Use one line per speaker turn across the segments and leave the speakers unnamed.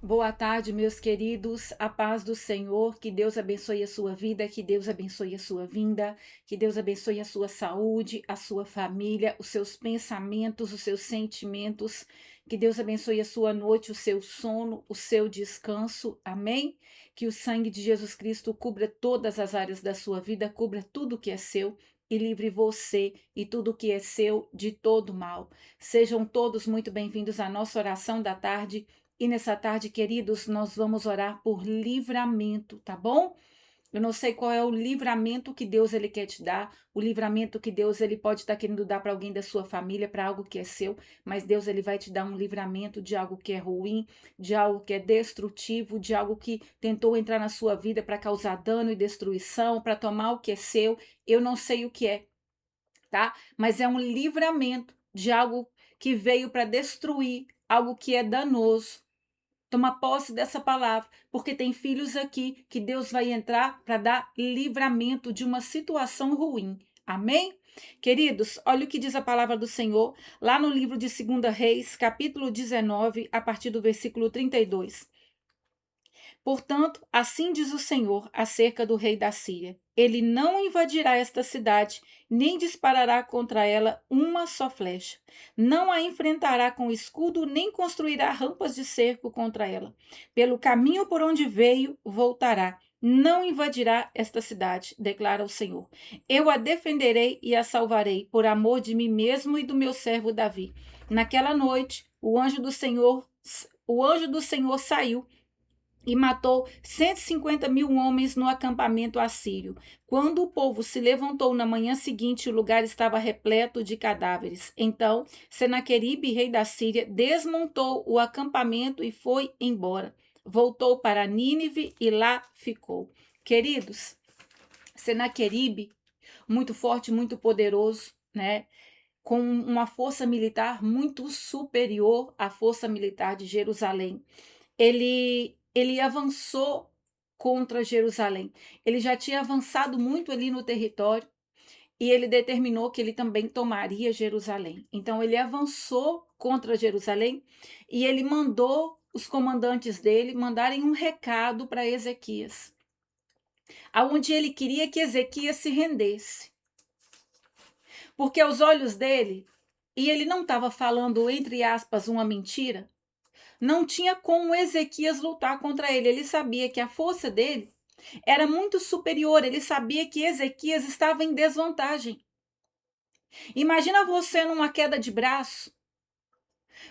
Boa tarde, meus queridos. A paz do Senhor. Que Deus abençoe a sua vida, que Deus abençoe a sua vinda, que Deus abençoe a sua saúde, a sua família, os seus pensamentos, os seus sentimentos. Que Deus abençoe a sua noite, o seu sono, o seu descanso. Amém? Que o sangue de Jesus Cristo cubra todas as áreas da sua vida, cubra tudo que é seu e livre você e tudo que é seu de todo mal. Sejam todos muito bem-vindos à nossa oração da tarde. E nessa tarde, queridos, nós vamos orar por livramento, tá bom? Eu não sei qual é o livramento que Deus ele quer te dar, o livramento que Deus ele pode estar querendo dar para alguém da sua família, para algo que é seu, mas Deus ele vai te dar um livramento de algo que é ruim, de algo que é destrutivo, de algo que tentou entrar na sua vida para causar dano e destruição, para tomar o que é seu. Eu não sei o que é, tá? Mas é um livramento de algo que veio para destruir, algo que é danoso. Toma posse dessa palavra, porque tem filhos aqui que Deus vai entrar para dar livramento de uma situação ruim. Amém? Queridos, olha o que diz a palavra do Senhor lá no livro de 2 Reis, capítulo 19, a partir do versículo 32. Portanto, assim diz o Senhor acerca do rei da Síria: ele não invadirá esta cidade, nem disparará contra ela uma só flecha. Não a enfrentará com escudo, nem construirá rampas de cerco contra ela. Pelo caminho por onde veio, voltará. Não invadirá esta cidade, declara o Senhor. Eu a defenderei e a salvarei, por amor de mim mesmo e do meu servo Davi. Naquela noite, o anjo do Senhor saiu e matou 150.000 homens no acampamento assírio. Quando o povo se levantou na manhã seguinte, o lugar estava repleto de cadáveres. Então, Senaqueribe, rei da Síria, desmontou o acampamento e foi embora. Voltou para Nínive e lá ficou. Queridos, Senaqueribe, muito forte, muito poderoso, né? Com uma força militar muito superior à força militar de Jerusalém. Ele avançou contra Jerusalém. Ele já tinha avançado muito ali no território e ele determinou que ele também tomaria Jerusalém. Então ele avançou contra Jerusalém e ele mandou os comandantes dele mandarem um recado para Ezequias, aonde ele queria que Ezequias se rendesse, porque aos olhos dele, e ele não estava falando entre aspas uma mentira, não tinha como Ezequias lutar contra ele. Ele sabia que a força dele era muito superior. Ele sabia que Ezequias estava em desvantagem. Imagina você numa queda de braço.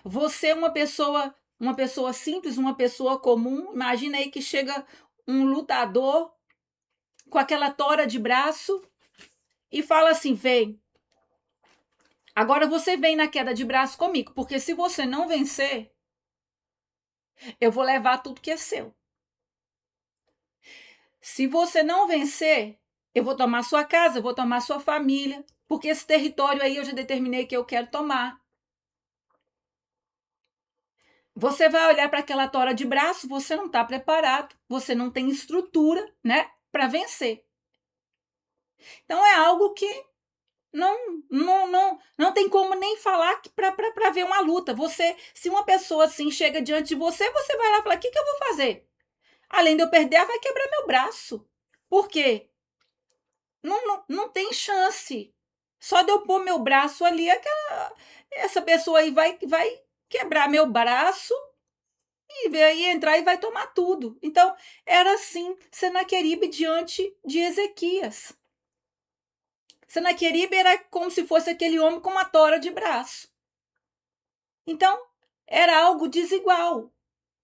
Você é uma pessoa simples, uma pessoa comum. Imagina aí que chega um lutador com aquela tora de braço e fala assim: "Vem. Agora você vem na queda de braço comigo, porque se você não vencer, eu vou levar tudo que é seu. Se você não vencer, eu vou tomar sua casa, eu vou tomar sua família, porque esse território aí eu já determinei que eu quero tomar. Você vai olhar para aquela tora de braço, você não está preparado, você não tem estrutura, né, para vencer. Então é algo que não tem como nem falar para ver uma luta. Você, se uma pessoa assim chega diante de você, você vai lá e fala: o que eu vou fazer? Além de eu perder, ela vai quebrar meu braço. Por quê? Não tem chance. Só de eu pôr meu braço ali, essa pessoa aí vai quebrar meu braço e vai entrar e vai tomar tudo. Então, era assim Senaqueribe diante de Ezequias. Senaqueribe era como se fosse aquele homem com uma tora de braço. Então, era algo desigual,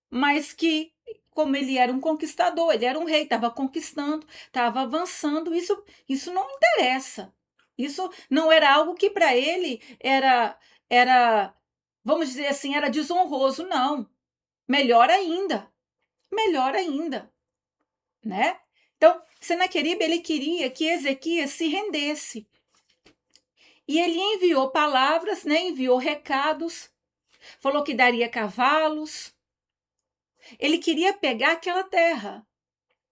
mas que, como ele era um conquistador, ele era um rei, estava conquistando, estava avançando, isso não interessa. Isso não era algo que para ele era, vamos dizer assim, era desonroso, não. Melhor ainda, né? Então, Senaqueribe, ele queria que Ezequias se rendesse. E ele enviou palavras, né? Enviou recados, falou que daria cavalos. Ele queria pegar aquela terra.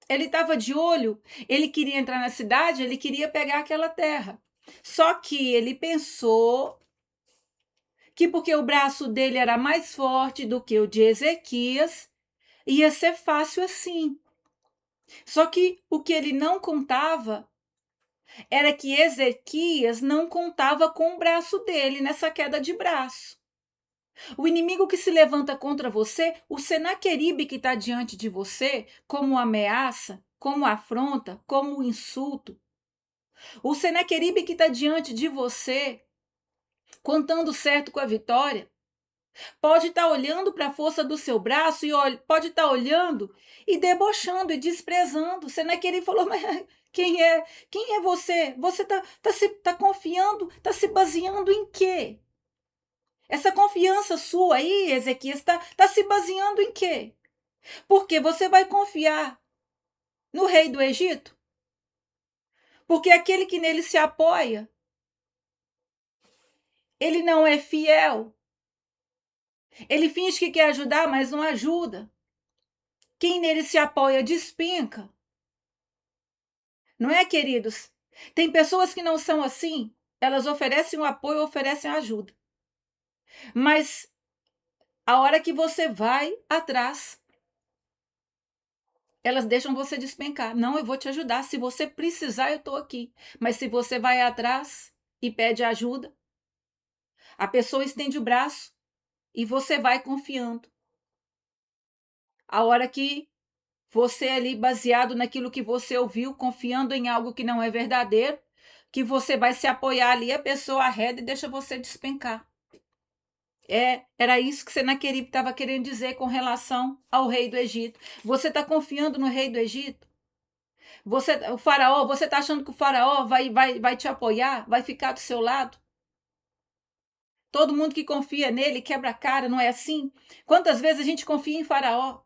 Ele estava de olho, ele queria entrar na cidade, ele queria pegar aquela terra. Só que ele pensou que porque o braço dele era mais forte do que o de Ezequias, ia ser fácil assim. Só que o que ele não contava era que Ezequias não contava com o braço dele nessa queda de braço. O inimigo que se levanta contra você, o Senaqueribe que está diante de você, como ameaça, como afronta, como insulto, o Senaqueribe que está diante de você, contando certo com a vitória, pode estar olhando para a força do seu braço e pode estar olhando e debochando e desprezando. Senaqueribe falou, mas quem é você? Você tá confiando, está se baseando em quê? Essa confiança sua aí, Ezequias, tá se baseando em quê? Porque você vai confiar no rei do Egito? Porque aquele que nele se apoia, ele não é fiel. Ele finge que quer ajudar, mas não ajuda. Quem nele se apoia despenca. Não é, queridos? Tem pessoas que não são assim. Elas oferecem o apoio, oferecem a ajuda. Mas a hora que você vai atrás, elas deixam você despencar. Não, eu vou te ajudar. Se você precisar, eu estou aqui. Mas se você vai atrás e pede ajuda, a pessoa estende o braço e você vai confiando. A hora que você ali, baseado naquilo que você ouviu, confiando em algo que não é verdadeiro, que você vai se apoiar ali, a pessoa arreda e deixa você despencar. Era isso que Senaqueribe estava querendo dizer com relação ao rei do Egito. Você está confiando no rei do Egito? O faraó, você está achando que o faraó vai te apoiar? Vai ficar do seu lado? Todo mundo que confia nele quebra a cara, não é assim? Quantas vezes a gente confia em faraó?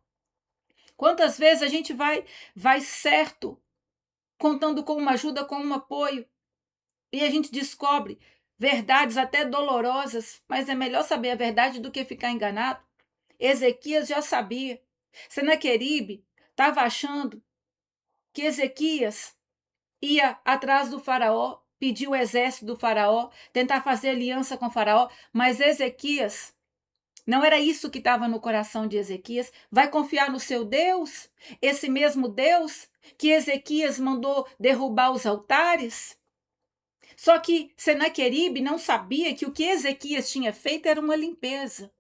Quantas vezes a gente vai certo, contando com uma ajuda, com um apoio, e a gente descobre verdades até dolorosas, mas é melhor saber a verdade do que ficar enganado? Ezequias já sabia. Senaqueribe estava achando que Ezequias ia atrás do faraó, pedir o exército do faraó, tentar fazer aliança com o faraó, mas Ezequias, não era isso que estava no coração de Ezequias. Vai confiar no seu Deus? Esse mesmo Deus que Ezequias mandou derrubar os altares? Só que Senaqueribe não sabia que o que Ezequias tinha feito era uma limpeza.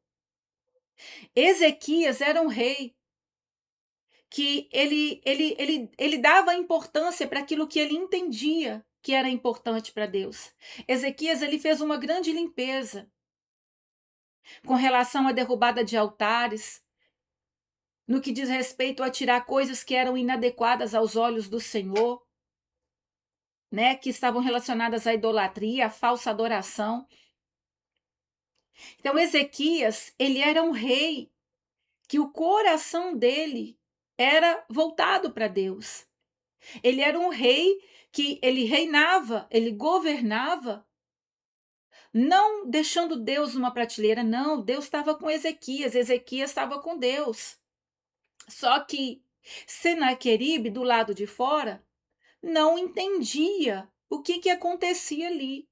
Ezequias era um rei que ele dava importância para aquilo que ele entendia que era importante para Deus. Ezequias ele fez uma grande limpeza com relação à derrubada de altares, no que diz respeito a tirar coisas que eram inadequadas aos olhos do Senhor, né, que estavam relacionadas à idolatria, à falsa adoração. Então Ezequias, ele era um rei que o coração dele era voltado para Deus. Ele era um rei que ele reinava, ele governava, não deixando Deus numa prateleira, não, Deus estava com Ezequias, Ezequias estava com Deus. Só que Senaqueribe, do lado de fora, não entendia o que acontecia ali.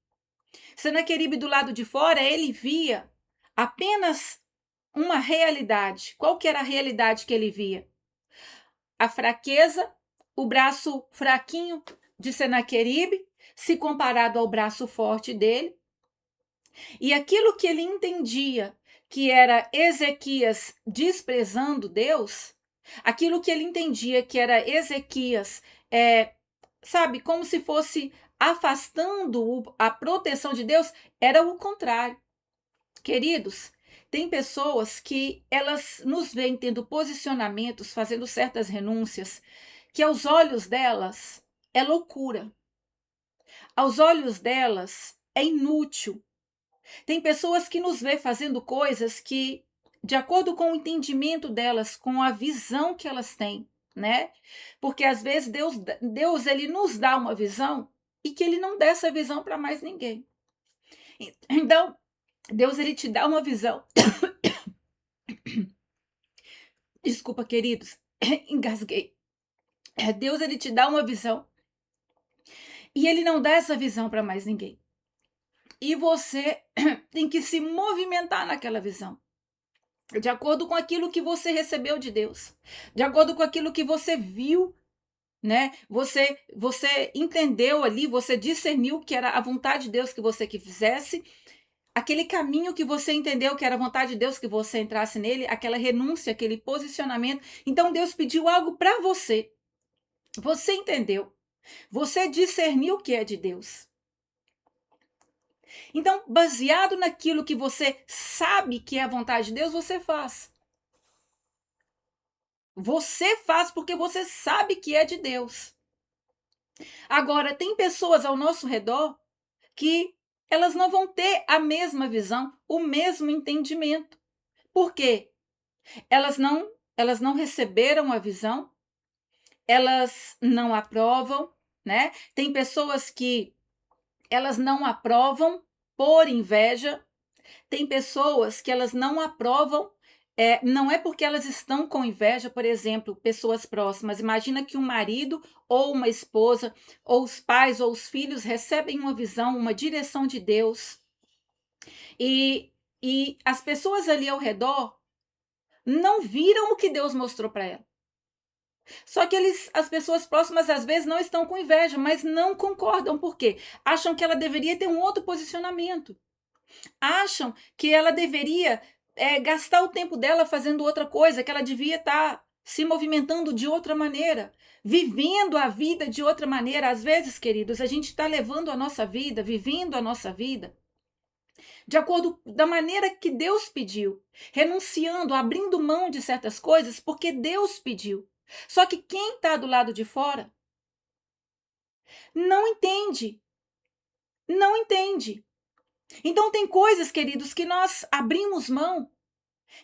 Senaqueribe, do lado de fora, ele via apenas uma realidade. Qual que era a realidade que ele via? A fraqueza, o braço fraquinho de Senaqueribe, se comparado ao braço forte dele. E aquilo que ele entendia que era Ezequias desprezando Deus, aquilo que ele entendia que era Ezequias, sabe, como se fosse afastando a proteção de Deus, era o contrário. Queridos, tem pessoas que elas nos veem tendo posicionamentos, fazendo certas renúncias, que aos olhos delas é loucura. Aos olhos delas é inútil. Tem pessoas que nos vê fazendo coisas que, de acordo com o entendimento delas, com a visão que elas têm, né? Porque às vezes Deus ele nos dá uma visão e que ele não dá essa visão para mais ninguém. Então, Deus ele te dá uma visão. Desculpa, queridos, engasguei. Deus ele te dá uma visão e ele não dá essa visão para mais ninguém. E você tem que se movimentar naquela visão. de acordo com aquilo que você recebeu de Deus, de acordo com aquilo que você viu, né? Você entendeu ali, você discerniu que era a vontade de Deus que você que fizesse, aquele caminho que você entendeu que era a vontade de Deus que você entrasse nele, aquela renúncia, aquele posicionamento. Então Deus pediu algo para você. Você entendeu. Você discerniu o que é de Deus. Então, baseado naquilo que você sabe que é a vontade de Deus, você faz. Você faz porque você sabe que é de Deus. Agora, tem pessoas ao nosso redor que elas não vão ter a mesma visão, o mesmo entendimento. Por quê? Elas não receberam a visão, elas não aprovam, né? Tem pessoas que elas não aprovam por inveja, tem pessoas que elas não aprovam, não é porque elas estão com inveja, por exemplo, pessoas próximas. Imagina que um marido ou uma esposa, ou os pais ou os filhos recebem uma visão, uma direção de Deus, e as pessoas ali ao redor não viram o que Deus mostrou para ela. Só que as pessoas próximas às vezes não estão com inveja, mas não concordam. Por quê? Acham que ela deveria ter um outro posicionamento. Acham que ela deveria gastar o tempo dela fazendo outra coisa, que ela devia estar se movimentando de outra maneira, vivendo a vida de outra maneira. Às vezes, queridos, a gente está levando a nossa vida, vivendo a nossa vida, de acordo da maneira que Deus pediu, renunciando, abrindo mão de certas coisas, porque Deus pediu. Só que quem está do lado de fora não entende, não entende. Então tem coisas, queridos, que nós abrimos mão,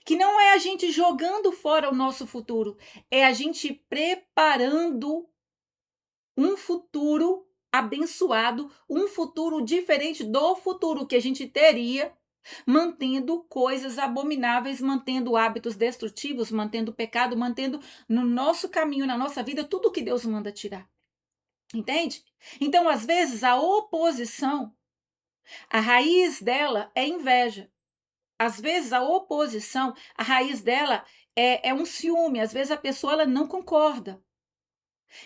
que não é a gente jogando fora o nosso futuro, é a gente preparando um futuro abençoado, um futuro diferente do futuro que a gente teria, mantendo coisas abomináveis, mantendo hábitos destrutivos, mantendo pecado, mantendo no nosso caminho, na nossa vida, tudo que Deus manda tirar. Entende? Então, às vezes, a oposição, a raiz dela é inveja. Às vezes, a oposição, a raiz dela é um ciúme. Às vezes, a pessoa ela não concorda.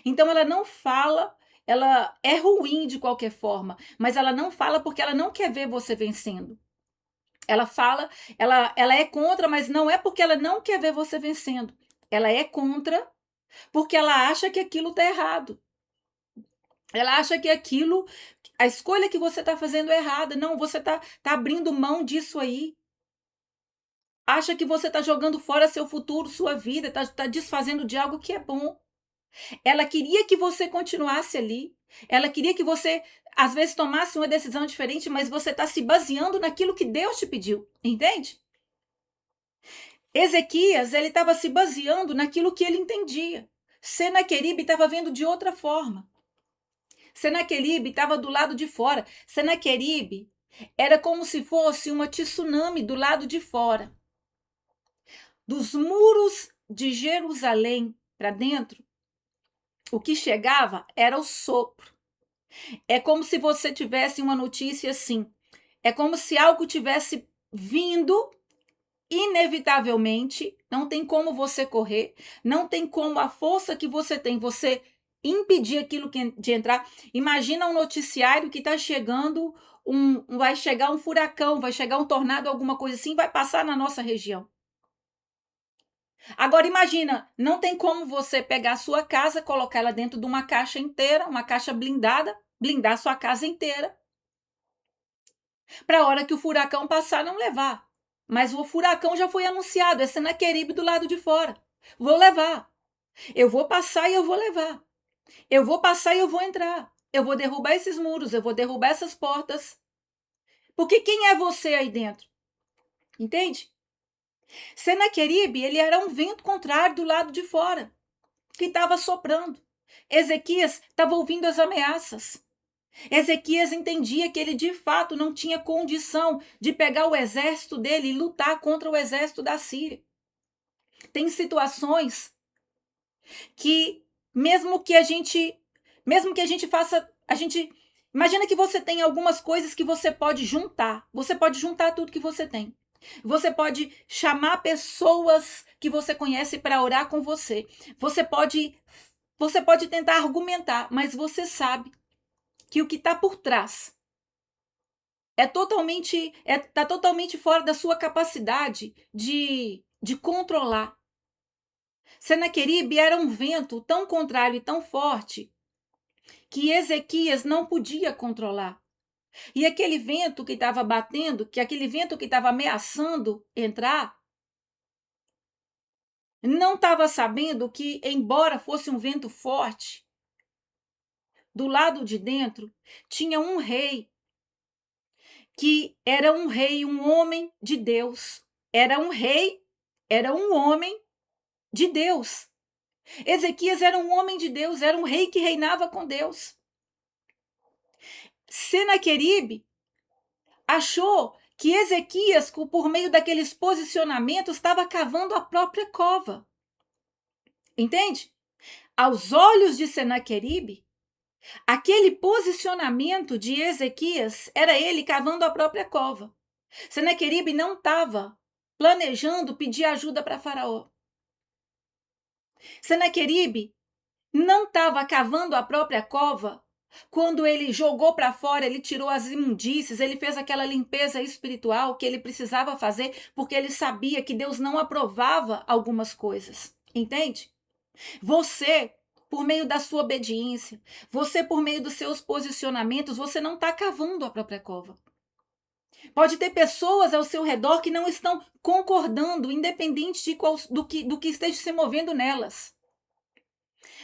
Então, ela não fala, ela é ruim de qualquer forma, mas ela não fala porque ela não quer ver você vencendo. Ela fala, ela é contra, mas não é porque ela não quer ver você vencendo. Ela é contra porque ela acha que aquilo está errado. Ela acha que aquilo, a escolha que você está fazendo é errada. Não, você tá abrindo mão disso aí. Acha que você está jogando fora seu futuro, sua vida, está desfazendo de algo que é bom. Ela queria que você continuasse ali. Ela queria que você, às vezes, tomasse uma decisão diferente, mas você está se baseando naquilo que Deus te pediu. Entende? Ezequias, ele estava se baseando naquilo que ele entendia. Senaqueribe estava vendo de outra forma. Senaqueribe estava do lado de fora. Senaqueribe era como se fosse uma tsunami do lado de fora. Dos muros de Jerusalém para dentro, o que chegava era o sopro. É como se você tivesse uma notícia assim. É como se algo tivesse vindo inevitavelmente, não tem como você correr, não tem como a força que você tem, você impedir aquilo de entrar. Imagina um noticiário que está chegando, vai chegar um furacão, vai chegar um tornado, alguma coisa assim, vai passar na nossa região. Agora imagina, não tem como você pegar a sua casa, colocar ela dentro de uma caixa inteira, uma caixa blindada, blindar a sua casa inteira, para a hora que o furacão passar não levar. Mas o furacão já foi anunciado, é Senaqueribe do lado de fora. Vou levar. Eu vou passar e eu vou levar. Eu vou passar e eu vou entrar. Eu vou derrubar esses muros, eu vou derrubar essas portas. Porque quem é você aí dentro? Entende? Senaqueribe, ele era um vento contrário do lado de fora, que estava soprando. Ezequias estava ouvindo as ameaças. Ezequias entendia que ele de fato não tinha condição de pegar o exército dele e lutar contra o exército da Síria. Tem situações que mesmo que a gente faça, imagina que você tem algumas coisas que você pode juntar tudo que você tem. Você pode chamar pessoas que você conhece para orar com você. Você pode tentar argumentar, mas você sabe que o que está por trás tá totalmente fora da sua capacidade de controlar. Senaqueribe era um vento tão contrário e tão forte que Ezequias não podia controlar. E aquele vento que estava batendo, que aquele vento que estava ameaçando entrar, não estava sabendo que, embora fosse um vento forte, do lado de dentro tinha um rei, que era um rei, um homem de Deus. Era um rei, era um homem de Deus. Ezequias era um homem de Deus, era um rei que reinava com Deus. Senaqueribe achou que Ezequias, por meio daqueles posicionamentos, estava cavando a própria cova. Entende? Aos olhos de Senaqueribe, aquele posicionamento de Ezequias era ele cavando a própria cova. Senaqueribe não estava planejando pedir ajuda para Faraó. Senaqueribe não estava cavando a própria cova quando ele jogou para fora, ele tirou as imundícies, ele fez aquela limpeza espiritual que ele precisava fazer, porque ele sabia que Deus não aprovava algumas coisas. Entende? Você, por meio da sua obediência, você, por meio dos seus posicionamentos, você não está cavando a própria cova. Pode ter pessoas ao seu redor que não estão concordando, independente do que esteja se movendo nelas.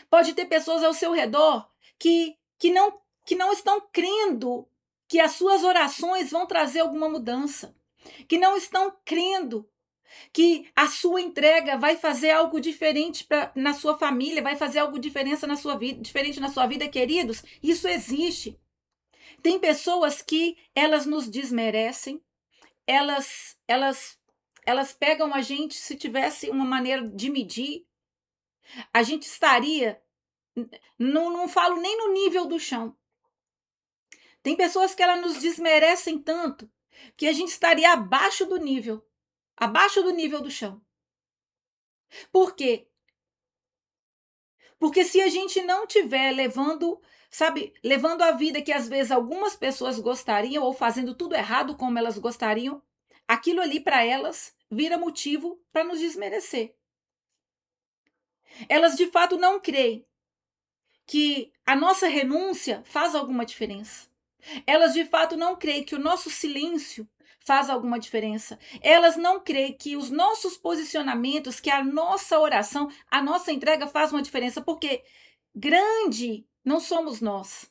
Pode ter pessoas ao seu redor que não estão crendo que as suas orações vão trazer alguma mudança, que não estão crendo que a sua entrega vai fazer algo diferente na sua família, vai fazer algo diferente na sua vida, queridos. Isso existe. Tem pessoas que elas nos desmerecem, elas pegam a gente, se tivesse uma maneira de medir, a gente estaria, não falo nem no nível do chão. Tem pessoas que elas nos desmerecem tanto que a gente estaria abaixo do nível do chão. Por quê? Porque se a gente não tiver levando a vida que às vezes algumas pessoas gostariam, ou fazendo tudo errado como elas gostariam, aquilo ali para elas vira motivo para nos desmerecer. Elas de fato não creem que a nossa renúncia faz alguma diferença. Elas de fato não creem que o nosso silêncio faz alguma diferença. Elas não creem que os nossos posicionamentos, que a nossa oração, a nossa entrega faz uma diferença, porque grande não somos nós.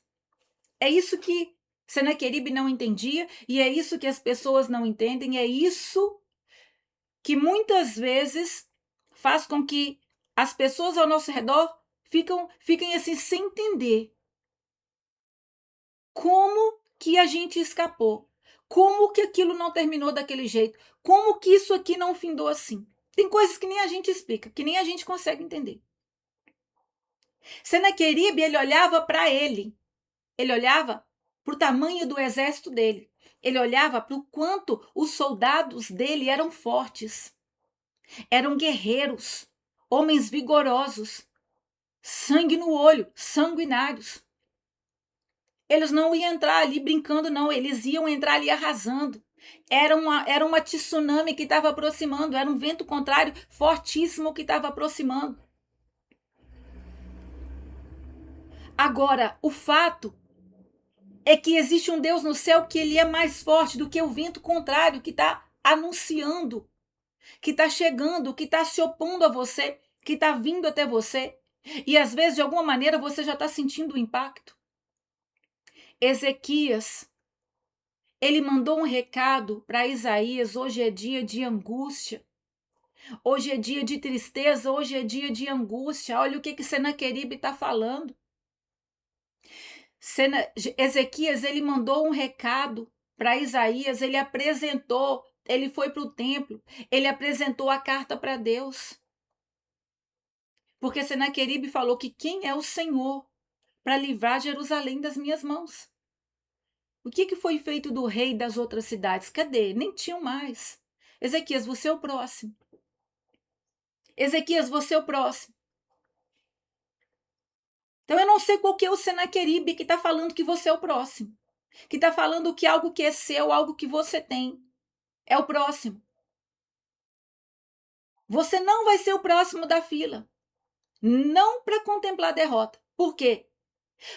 É isso que Senaqueribe não entendia, e é isso que as pessoas não entendem, é isso que muitas vezes faz com que as pessoas ao nosso redor fiquem assim sem entender como que a gente escapou, como que aquilo não terminou daquele jeito, como que isso aqui não findou assim. Tem coisas que nem a gente explica, que nem a gente consegue entender. Senaqueribe, ele olhava para ele olhava para o tamanho do exército dele, ele olhava para o quanto os soldados dele eram fortes, eram guerreiros, homens vigorosos, sangue no olho, sanguinários. Eles não iam entrar ali brincando, não. Eles iam entrar ali arrasando. Era uma tsunami que estava aproximando. Era um vento contrário fortíssimo que estava aproximando. Agora, o fato é que existe um Deus no céu que ele é mais forte do que o vento contrário que está anunciando, que está chegando, que está se opondo a você, que está vindo até você. E às vezes, de alguma maneira, você já está sentindo o impacto. Ezequias, ele mandou um recado para Isaías: hoje é dia de angústia, hoje é dia de tristeza, hoje é dia de angústia. Olha o que Senaqueribe está falando. Ezequias, ele mandou um recado para Isaías, ele foi para o templo, ele apresentou a carta para Deus. Porque Senaqueribe falou que quem é o Senhor para livrar Jerusalém das minhas mãos? O que foi feito do rei das outras cidades? Cadê? Nem tinham mais. Ezequias, você é o próximo. Ezequias, você é o próximo. Então eu não sei qual que é o Senaqueribe que está falando que você é o próximo. Que está falando que algo que é seu, algo que você tem, é o próximo. Você não vai ser o próximo da fila. Não para contemplar a derrota. Por quê?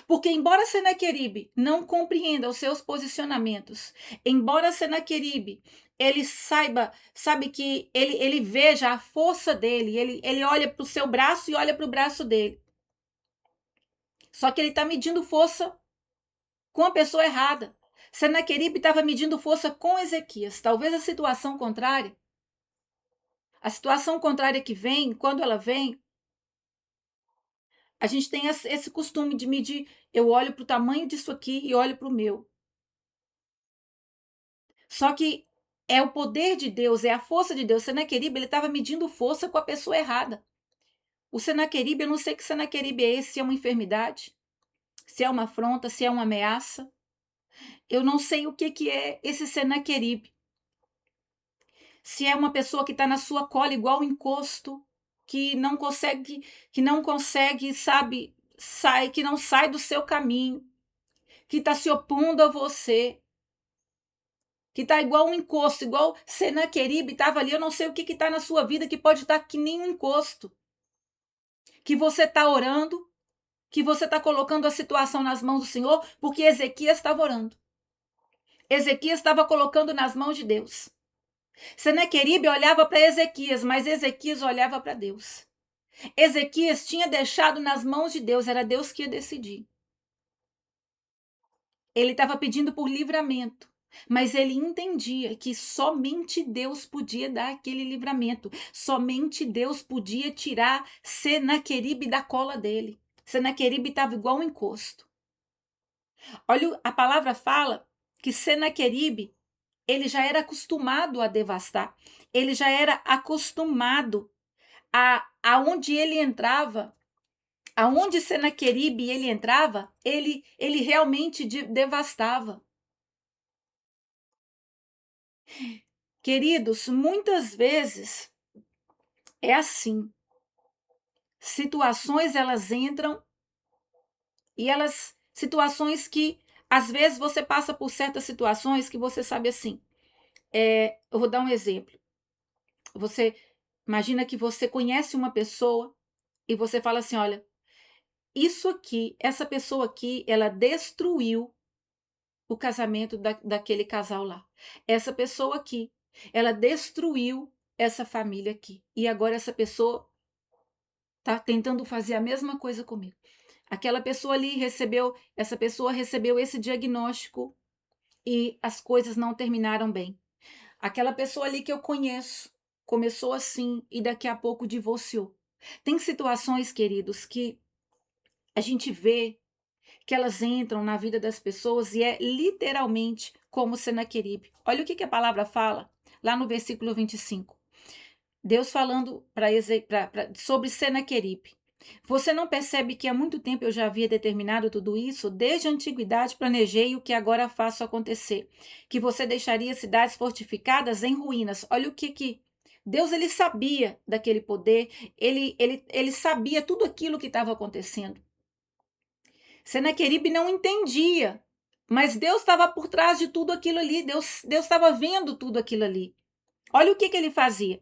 Porque embora Senaqueribe não compreenda os seus posicionamentos, embora Senaqueribe ele sabe que ele veja a força dele, ele olha para o seu braço e olha para o braço dele. Só que ele está medindo força com a pessoa errada. Senaqueribe estava medindo força com Ezequias. Talvez a situação contrária que vem, quando ela vem, a gente tem esse costume de medir. Eu olho para o tamanho disso aqui e olho para o meu. Só que é o poder de Deus, é a força de Deus. Senaqueribe, ele estava medindo força com a pessoa errada. O Senaqueribe, eu não sei que Senaqueribe é esse, se é uma enfermidade, se é uma afronta, se é uma ameaça. Eu não sei o que é esse Senaqueribe. Se é uma pessoa que está na sua cola igual um encosto, que não consegue, sabe, que não sai do seu caminho, que está se opondo a você, que está igual um encosto, igual Senaqueribe estava ali. Eu não sei o que está na sua vida que pode estar que nem um encosto, que você está orando, que você está colocando a situação nas mãos do Senhor, porque Ezequias estava orando. Ezequias estava colocando nas mãos de Deus. Senaqueribe olhava para Ezequias, mas Ezequias olhava para Deus. Ezequias tinha deixado nas mãos de Deus, era Deus que ia decidir. Ele estava pedindo por livramento, mas ele entendia que somente Deus podia dar aquele livramento, somente Deus podia tirar Senaqueribe da cola dele. Senaqueribe estava igual um encosto. Olha, a palavra fala que Senaqueribe, ele já era acostumado a devastar, ele já era acostumado aonde ele entrava, aonde Senaqueribe ele entrava, ele realmente devastava. Queridos, muitas vezes é assim. Situações elas entram e situações que às vezes você passa por certas situações que você sabe assim. Eu vou dar um exemplo. Você imagina que você conhece uma pessoa e você fala assim, olha, isso aqui, essa pessoa aqui, ela destruiu o casamento daquele casal lá. Essa pessoa aqui, ela destruiu essa família aqui. E agora essa pessoa está tentando fazer a mesma coisa comigo. Aquela pessoa ali essa pessoa recebeu esse diagnóstico e as coisas não terminaram bem. Aquela pessoa ali que eu conheço começou assim e daqui a pouco divorciou. Tem situações, queridos, que a gente vê que elas entram na vida das pessoas e é literalmente como Senaqueribe. Olha o que a palavra fala lá no versículo 25. Deus falando sobre Senaqueribe. Você não percebe que há muito tempo eu já havia determinado tudo isso? Desde a antiguidade planejei o que agora faço acontecer. Que você deixaria cidades fortificadas em ruínas. Olha o que Deus ele sabia daquele poder, ele sabia tudo aquilo que estava acontecendo. Senaqueribe não entendia, mas Deus estava por trás de tudo aquilo ali, Deus estava vendo tudo aquilo ali. Olha o que ele fazia.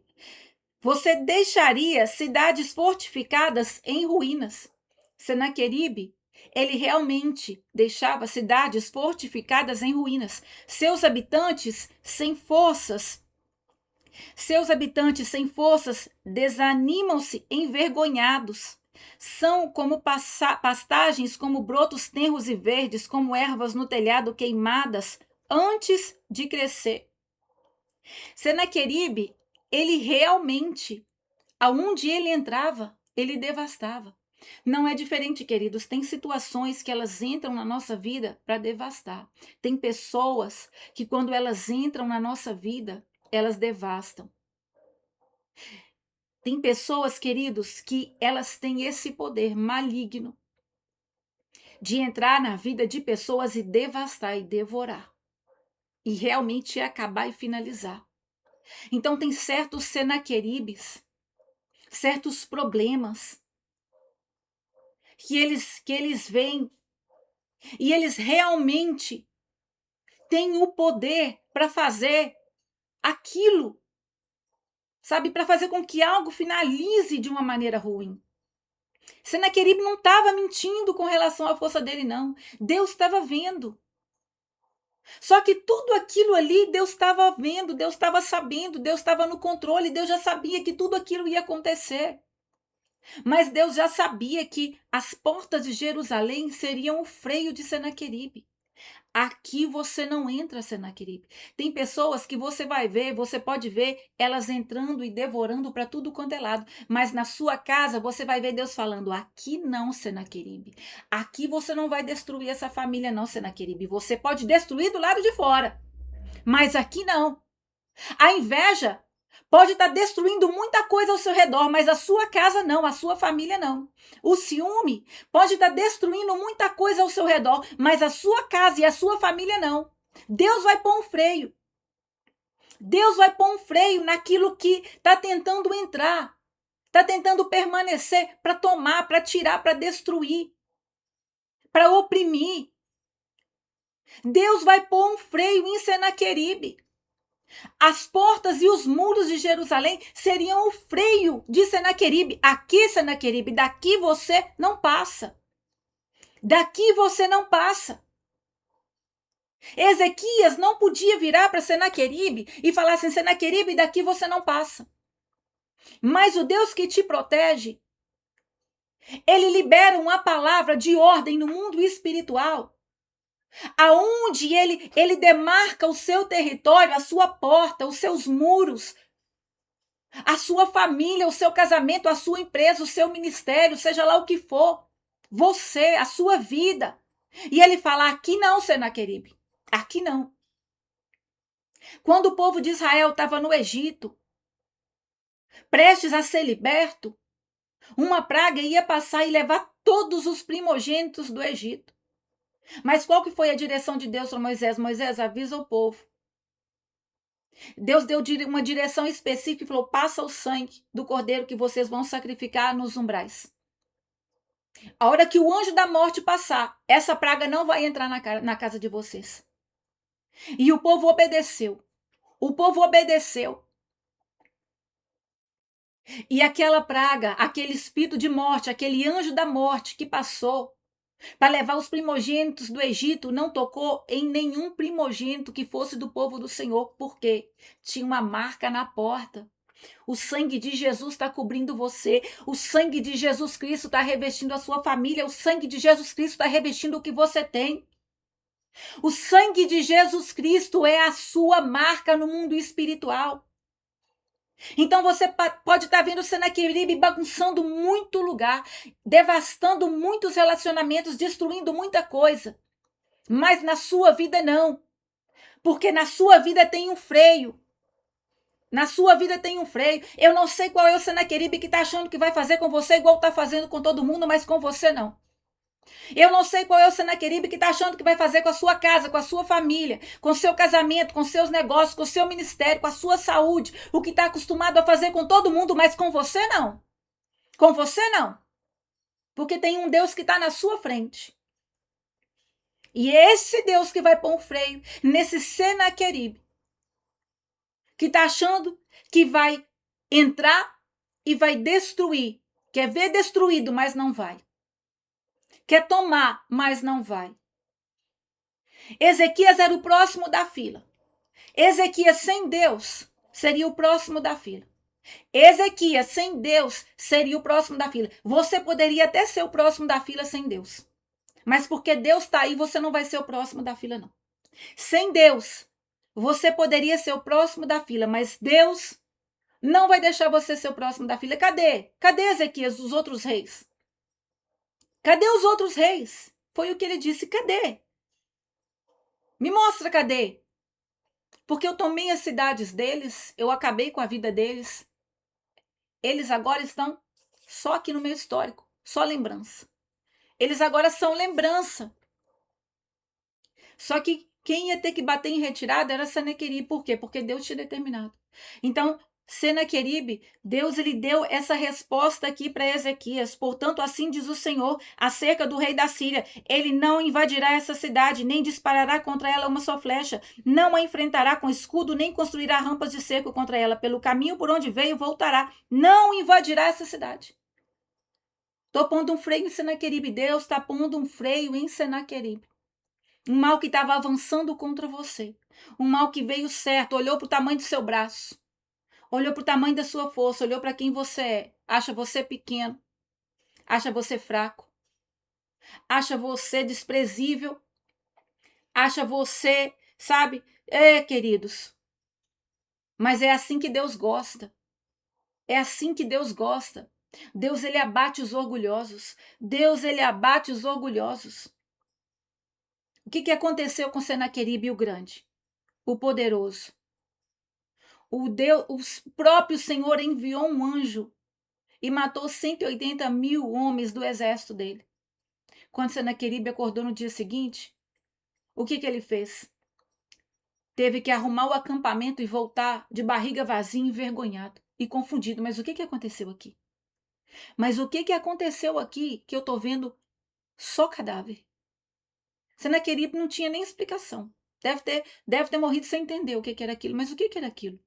Você deixaria cidades fortificadas em ruínas. Senaqueribe, ele realmente deixava cidades fortificadas em ruínas. Seus habitantes sem forças desanimam-se envergonhados. São como pastagens, como brotos tenros e verdes, como ervas no telhado queimadas antes de crescer. Senaqueribe, ele realmente, aonde ele entrava, ele devastava. Não é diferente, queridos. Tem situações que elas entram na nossa vida para devastar. Tem pessoas que, quando elas entram na nossa vida, elas devastam. Tem pessoas, queridos, que elas têm esse poder maligno de entrar na vida de pessoas e devastar e devorar. E realmente acabar e finalizar. Então tem certos Senaqueribes, certos problemas que eles veem e eles realmente têm o poder para fazer aquilo, sabe, para fazer com que algo finalize de uma maneira ruim. Senaqueribe não estava mentindo com relação à força dele, não. Deus estava vendo. Só que tudo aquilo ali, Deus estava vendo, Deus estava sabendo, Deus estava no controle, Deus já sabia que tudo aquilo ia acontecer. Mas Deus já sabia que as portas de Jerusalém seriam o freio de Senaqueribe. Aqui você não entra, Senaqueribe. Tem pessoas que você vai ver, você pode ver elas entrando e devorando para tudo quanto é lado. Mas na sua casa você vai ver Deus falando: aqui não, Senaqueribe. Aqui você não vai destruir essa família, não, Senaqueribe. Você pode destruir do lado de fora, mas aqui não. A inveja pode estar destruindo muita coisa ao seu redor, mas a sua casa não, a sua família não. O ciúme pode estar destruindo muita coisa ao seu redor, mas a sua casa e a sua família não. Deus vai pôr um freio. Deus vai pôr um freio naquilo que está tentando entrar, está tentando permanecer, para tomar, para tirar, para destruir, para oprimir. Deus vai pôr um freio em Senaqueribe. As portas e os muros de Jerusalém seriam o freio de Senaqueribe. Aqui, Senaqueribe, daqui você não passa. Daqui você não passa. Ezequias não podia virar para Senaqueribe e falar assim: Senaqueribe, daqui você não passa. Mas o Deus que te protege, ele libera uma palavra de ordem no mundo espiritual, aonde ele demarca o seu território, a sua porta, os seus muros, a sua família, o seu casamento, a sua empresa, o seu ministério, seja lá o que for, você, a sua vida. E ele fala: aqui não, Senaqueribe, aqui não. Quando o povo de Israel estava no Egito, prestes a ser liberto, uma praga ia passar e levar todos os primogênitos do Egito. Mas qual que foi a direção de Deus para Moisés? Moisés, avisa o povo. Deus deu uma direção específica e falou: passa o sangue do cordeiro que vocês vão sacrificar nos umbrais. A hora que o anjo da morte passar, essa praga não vai entrar na casa de vocês. E o povo obedeceu. O povo obedeceu. E aquela praga, aquele espírito de morte, aquele anjo da morte que passou para levar os primogênitos do Egito, não tocou em nenhum primogênito que fosse do povo do Senhor, porque tinha uma marca na porta. O sangue de Jesus está cobrindo você. O sangue de Jesus Cristo está revestindo a sua família. O sangue de Jesus Cristo está revestindo o que você tem. O sangue de Jesus Cristo é a sua marca no mundo espiritual. Então você pode estar vendo o Senaqueribe bagunçando muito lugar, devastando muitos relacionamentos, destruindo muita coisa. Mas na sua vida não. Porque na sua vida tem um freio. Na sua vida tem um freio. Eu não sei qual é o Senaqueribe que está achando que vai fazer com você igual está fazendo com todo mundo, mas com você não. Eu não sei qual é o Senaqueribe que está achando que vai fazer com a sua casa, com a sua família, com o seu casamento, com seus negócios, com o seu ministério, com a sua saúde, o que está acostumado a fazer com todo mundo, mas com você não. Com você não. Porque tem um Deus que está na sua frente. E é esse Deus que vai pôr um freio nesse Senaqueribe, que está achando que vai entrar e vai destruir. Quer ver destruído, mas não vai. Quer tomar, mas não vai. Ezequias era o próximo da fila. Ezequias sem Deus seria o próximo da fila. Ezequias sem Deus seria o próximo da fila. Você poderia até ser o próximo da fila sem Deus. Mas porque Deus está aí, você não vai ser o próximo da fila, não. Sem Deus, você poderia ser o próximo da fila, mas Deus não vai deixar você ser o próximo da fila. Cadê? Cadê Ezequias, os outros reis? Cadê os outros reis? Foi o que ele disse. Cadê? Me mostra cadê? Porque eu tomei as cidades deles, eu acabei com a vida deles. Eles agora estão só aqui no meu histórico, só lembrança. Eles agora são lembrança. Só que quem ia ter que bater em retirada era Senaqueribe. Por quê? Porque Deus tinha determinado. Então, Senaqueribe, Deus ele deu essa resposta aqui para Ezequias. Portanto, assim diz o Senhor acerca do rei da Síria: ele não invadirá essa cidade, nem disparará contra ela uma só flecha, não a enfrentará com escudo, nem construirá rampas de cerco contra ela. Pelo caminho por onde veio, voltará, não invadirá essa cidade. Estou pondo um freio em Senaqueribe. Deus está pondo um freio em Senaqueribe. Um mal que estava avançando contra você. Um mal que veio certo, olhou para o tamanho do seu braço. Olhou para o tamanho da sua força, olhou para quem você é. Acha você pequeno. Acha você fraco. Acha você desprezível. Acha você, sabe? Queridos. Mas é assim que Deus gosta. É assim que Deus gosta. Deus, ele abate os orgulhosos. Deus, ele abate os orgulhosos. O que aconteceu com Senaqueribe o Grande? O poderoso. O próprio Senhor enviou um anjo e matou 180 mil homens do exército dele. Quando Senaqueribe acordou no dia seguinte, o que ele fez? Teve que arrumar o acampamento e voltar de barriga vazia, envergonhado e confundido. Mas o que aconteceu aqui? Mas o que aconteceu aqui que eu tô vendo só cadáver? Senaqueribe não tinha nem explicação. Deve ter morrido sem entender o que era aquilo. Mas o que era aquilo?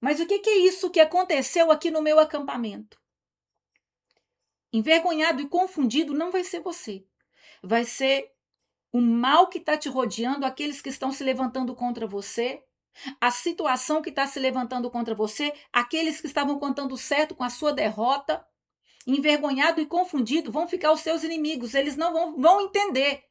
Mas o que é isso que aconteceu aqui no meu acampamento? Envergonhado e confundido não vai ser você. Vai ser o mal que está te rodeando, aqueles que estão se levantando contra você, a situação que está se levantando contra você, aqueles que estavam contando certo com a sua derrota, envergonhado e confundido, vão ficar os seus inimigos. Eles não vão entender.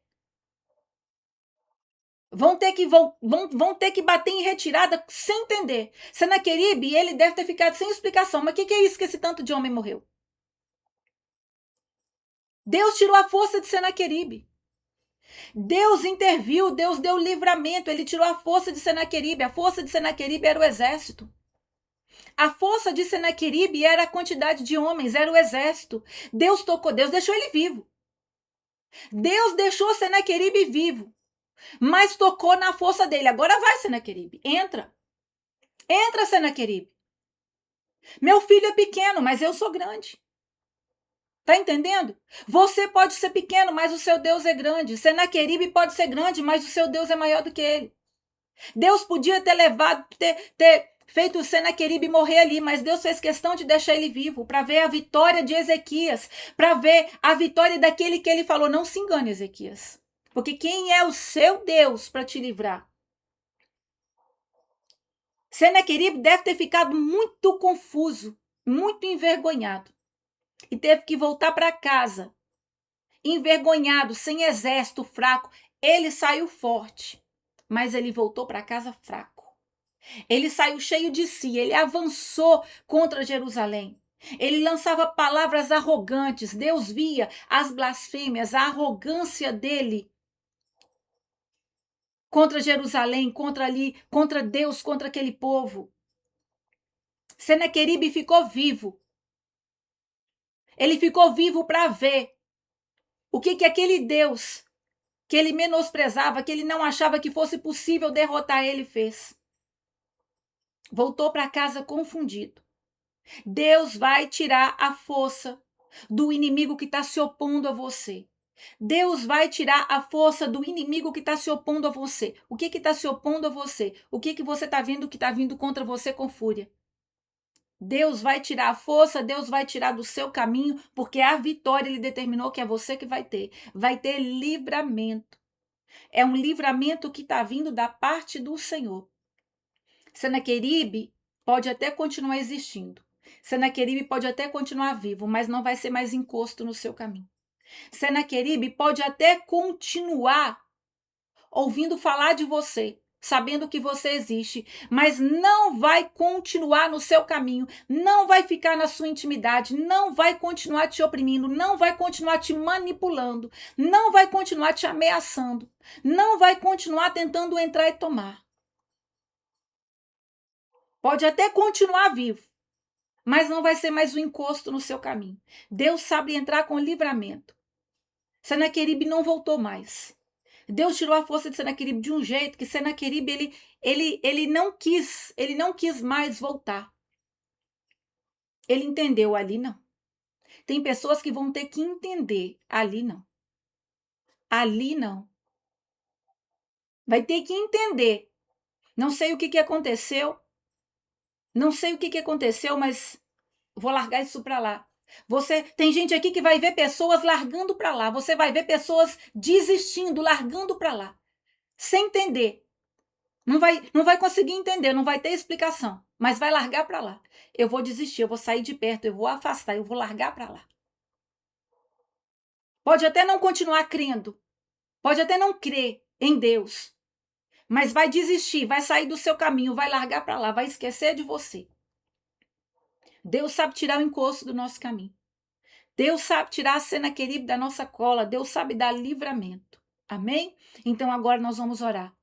Vão ter que bater em retirada sem entender. Senaqueribe, ele deve ter ficado sem explicação. Mas o que é isso que esse tanto de homem morreu? Deus tirou a força de Senaqueribe. Deus interviu, Deus deu livramento, ele tirou a força de Senaqueribe. A força de Senaqueribe era o exército. A força de Senaqueribe era a quantidade de homens, era o exército. Deus tocou, Deus deixou ele vivo. Deus deixou Senaqueribe vivo, mas tocou na força dele. Agora vai, Senaqueribe, entra. Entra, Senaqueribe. Meu filho é pequeno, mas eu sou grande. Tá entendendo? Você pode ser pequeno, mas o seu Deus é grande. Senaqueribe pode ser grande, mas o seu Deus é maior do que ele. Deus podia ter ter feito o Senaqueribe morrer ali, mas Deus fez questão de deixar ele vivo para ver a vitória de Ezequias, para ver a vitória daquele que ele falou. Não se engane, Ezequias, porque quem é o seu Deus para te livrar? Senaqueribe deve ter ficado muito confuso, muito envergonhado e teve que voltar para casa, envergonhado, sem exército, fraco. Ele saiu forte, mas ele voltou para casa fraco. Ele saiu cheio de si, ele avançou contra Jerusalém. Ele lançava palavras arrogantes. Deus via as blasfêmias, a arrogância dele contra Jerusalém, contra Deus, contra aquele povo. Senaqueribe ficou vivo. Ele ficou vivo para ver o que aquele Deus que ele menosprezava, que ele não achava que fosse possível derrotar ele, fez. Voltou para casa confundido. Deus vai tirar a força do inimigo que está se opondo a você. Deus vai tirar a força do inimigo que está se opondo a você. O que está se opondo a você? O que você está vendo que está vindo contra você com fúria? Deus vai tirar a força, Deus vai tirar do seu caminho, porque a vitória ele determinou que é você que vai ter. Vai ter livramento. É um livramento que está vindo da parte do Senhor. Senaqueribe pode até continuar existindo. Senaqueribe pode até continuar vivo, mas não vai ser mais encosto no seu caminho. Senaqueribe pode até continuar ouvindo falar de você, sabendo que você existe, mas não vai continuar no seu caminho, não vai ficar na sua intimidade, não vai continuar te oprimindo, não vai continuar te manipulando, não vai continuar te ameaçando, não vai continuar tentando entrar e tomar. Pode até continuar vivo, mas não vai ser mais um encosto no seu caminho. Deus sabe entrar com livramento. Senaqueribe não voltou mais. Deus tirou a força de Senaqueribe de um jeito que Senaqueribe, ele não quis mais voltar. Ele entendeu, ali não. Tem pessoas que vão ter que entender, ali não. Ali não. Vai ter que entender. Não sei o que que aconteceu, não sei o que que aconteceu, mas vou largar isso para lá. Você tem gente aqui que vai ver pessoas largando para lá, você vai ver pessoas desistindo, largando para lá, sem entender. Não vai conseguir entender, não vai ter explicação, mas vai largar para lá. Eu vou desistir, eu vou sair de perto, eu vou afastar, eu vou largar para lá. Pode até não continuar crendo, pode até não crer em Deus, mas vai desistir, vai sair do seu caminho, vai largar para lá, vai esquecer de você. Deus sabe tirar o encosto do nosso caminho. Deus sabe tirar a Senaqueribe da nossa cola. Deus sabe dar livramento. Amém? Então agora nós vamos orar.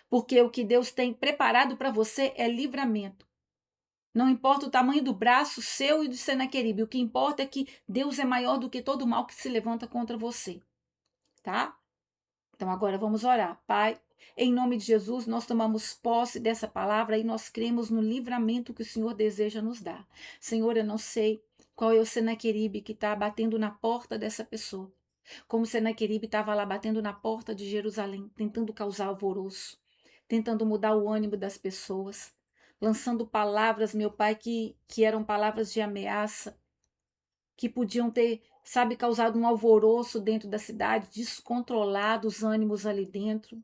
Porque o que Deus tem preparado para você é livramento. Não importa o tamanho do braço seu e do Senaqueribe. O que importa é que Deus é maior do que todo o mal que se levanta contra você. Tá? Então agora vamos orar. Pai, em nome de Jesus, nós tomamos posse dessa palavra e nós cremos no livramento que o Senhor deseja nos dar. Senhor, eu não sei qual é o Senaqueribe que está batendo na porta dessa pessoa. Como Senaqueribe estava lá batendo na porta de Jerusalém, tentando causar alvoroço, tentando mudar o ânimo das pessoas, lançando palavras, meu Pai, que eram palavras de ameaça, que podiam ter, sabe, causado um alvoroço dentro da cidade, descontrolado os ânimos ali dentro.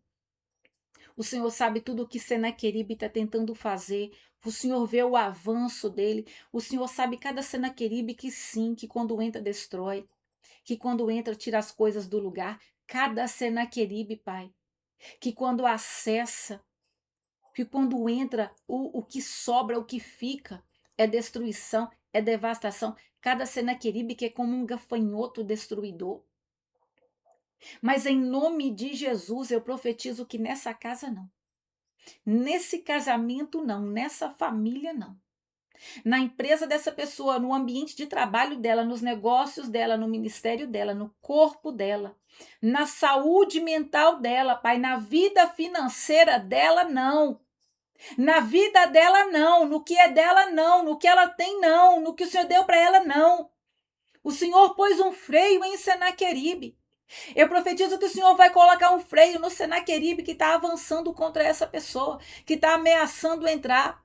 O Senhor sabe tudo o que Senaqueribe está tentando fazer. O Senhor vê o avanço dele. O Senhor sabe cada Senaqueribe que sim, que quando entra destrói, que quando entra tira as coisas do lugar. Cada Senaqueribe, Pai, que quando acessa, que quando entra, o que sobra, o que fica, é destruição, é devastação. Cada Senaqueribe que é como um gafanhoto destruidor. Mas em nome de Jesus eu profetizo que nessa casa não. Nesse casamento não, nessa família não. Na empresa dessa pessoa, no ambiente de trabalho dela, nos negócios dela, no ministério dela, no corpo dela, na saúde mental dela, Pai, na vida financeira dela, não. Na vida dela, não. No que é dela, não. No que ela tem, não. No que o Senhor deu para ela, não. O Senhor pôs um freio em Senaqueribe. Eu profetizo que o Senhor vai colocar um freio no Senaqueribe que está avançando contra essa pessoa, que está ameaçando entrar.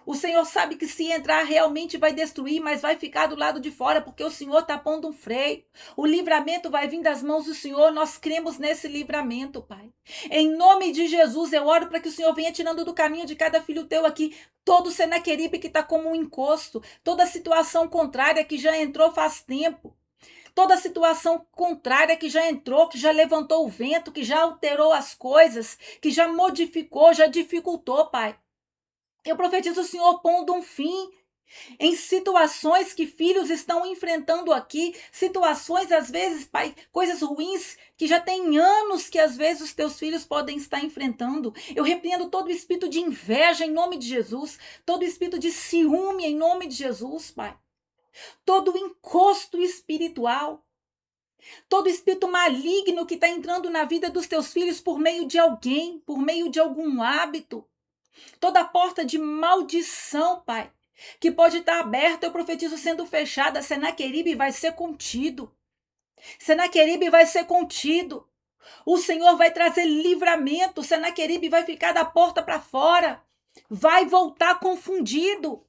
O Senhor sabe que se entrar realmente vai destruir, mas vai ficar do lado de fora, porque o Senhor está pondo um freio. O livramento vai vir das mãos do Senhor, nós cremos nesse livramento, Pai. Em nome de Jesus, eu oro para que o Senhor venha tirando do caminho de cada filho teu aqui todo o Senaqueribe que está como um encosto, toda situação contrária que já entrou faz tempo. Toda situação contrária que já entrou, que já levantou o vento, que já alterou as coisas, que já modificou, já dificultou, Pai. Eu profetizo o Senhor pondo um fim em situações que filhos estão enfrentando aqui, situações, às vezes, Pai, coisas ruins que já tem anos que às vezes os teus filhos podem estar enfrentando. Eu repreendo todo espírito de inveja em nome de Jesus, todo espírito de ciúme em nome de Jesus, Pai. Todo encosto espiritual, todo espírito maligno que está entrando na vida dos teus filhos por meio de alguém, por meio de algum hábito, toda porta de maldição, Pai, que pode estar aberta, eu profetizo sendo fechada, Senaqueribe vai ser contido. Senaqueribe vai ser contido. O Senhor vai trazer livramento, Senaqueribe vai ficar da porta para fora, vai voltar confundido.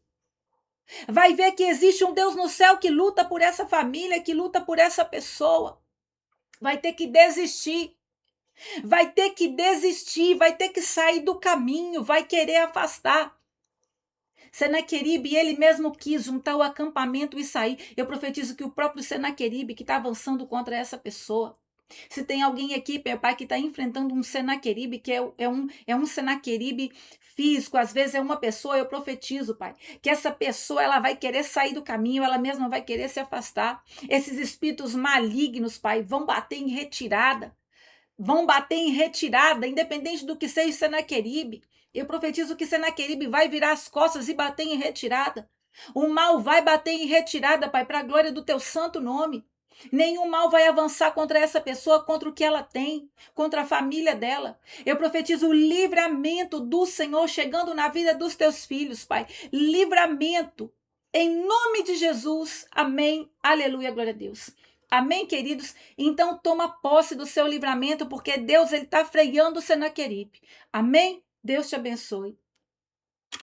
Vai ver que existe um Deus no céu que luta por essa família, que luta por essa pessoa. Vai ter que desistir. Vai ter que desistir, vai ter que sair do caminho, vai querer afastar. Senaqueribe, ele mesmo quis juntar o acampamento e sair. Eu profetizo que o próprio Senaqueribe que está avançando contra essa pessoa. Se tem alguém aqui, meu Pai, que está enfrentando um Senaqueribe, que é um Senaqueribe físico, às vezes é uma pessoa, eu profetizo, Pai, que essa pessoa ela vai querer sair do caminho, ela mesma vai querer se afastar. Esses espíritos malignos, Pai, vão bater em retirada. Vão bater em retirada, independente do que seja Senaqueribe. Eu profetizo que Senaqueribe vai virar as costas e bater em retirada. O mal vai bater em retirada, Pai, para a glória do teu santo nome. Nenhum mal vai avançar contra essa pessoa, contra o que ela tem, contra a família dela. Eu profetizo o livramento do Senhor chegando na vida dos teus filhos, Pai. Livramento. Em nome de Jesus. Amém. Aleluia. Glória a Deus. Amém, queridos? Então toma posse do seu livramento, porque Deus ele está freando o Senaqueribe. Amém? Deus te abençoe.